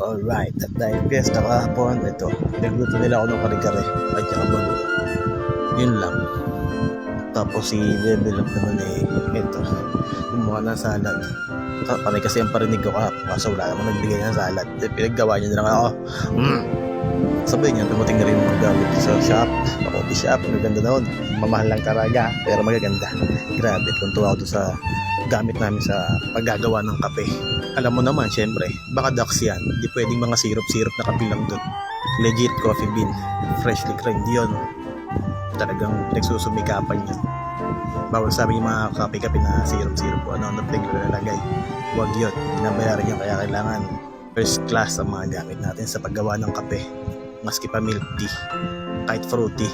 Alright, at dahil fiesta kahapon, ito, nagluto nila ako ng kare-kare at saka bago. Yun lang. Tapos si Develop naman ito, gumawa ng salad. Panay kasi ang parinig ko kahapon, kaso wala naman nagbigay ng salad. Pinaggawa niya na lang ako. Sabi niya, dumating na rin yung mga gamit sa shop, sa coffee shop. Maganda noon, mamahal lang talaga, pero magaganda. Grabe, tuntua ako sa gamit namin sa paggagawa ng kape. Alam mo naman, syempre, baka ducks yan. Hindi pwedeng mga syrup na kape lang doon. Legit coffee bean, freshly creamed yun. Talagang pinagsusumikapan yun. Bawal sabi yung mga kape-kape na syrup o ano pinaglalagay. Huwag yun, binabayaran yun, kaya kailangan first class ang mga gamit natin sa paggawa ng kape. Maski pa milk tea, kahit fruity.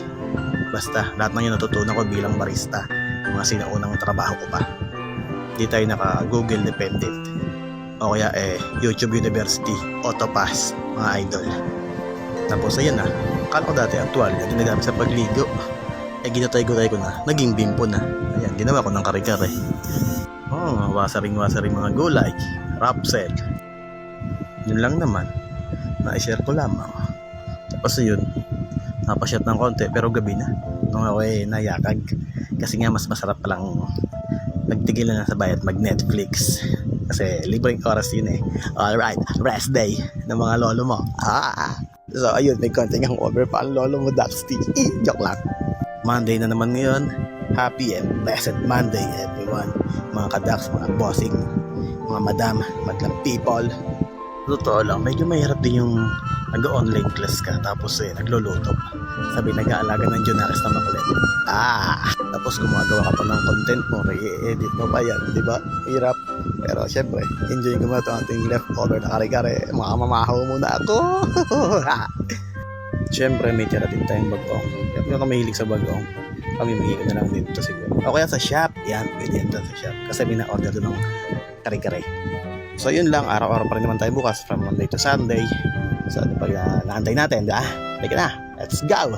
Basta, lahat ng yun natutunan ko bilang barista. Mga sinaunang trabaho ko pa. Di tayo naka-Google dependent. O kaya YouTube University, Autopass, mga idol. Tapos ayan na, akala ko dati actual, ginagamit sa pagligo. Ginatay-gutay ko na, naging bimpo na. Ayan, ginawa ko ng kare-kare. Wasaring mga gulay, rapsel. Yun lang naman, na-share ko lamang. Tapos yun, napasyat ng konti, pero gabi na. Nung ako nayakag, kasi nga mas masarap palang nagtigil na sa bayat mag-Netflix. Kasi libreng oras yun Alright, rest day ng mga lolo mo. So ayun, may konting hangover pa ang lolo mo, Daxty. Joke lang. Monday na naman ngayon. Happy and blessed Monday, everyone. Mga kadax, mga bossing, mga madam, madlang people. Totoo lang, medyo mahirap din yung nag-online class ka tapos nagluluto. Sabi, nag-aalaga ng Junakis na makulit. Tapos gumagawa ka pa ng content mo, i-edit mo pa yan, di ba? Hirap. Pero syempre, enjoy ko na ito ating leftover na kare-kare. Mamahaw muna ako. Syempre, may tira din tayong bagong. Kaya kung mahilig sa bagong, kami mahilig na lang dito siguro. O kaya sa shop, yan, pwede yan sa shop. Kasi may na-order doon ng kare-kare. So yun lang, araw-araw pa rin naman tayo bukas from Monday to Sunday. So pag naantay natin, Halika na, let's go!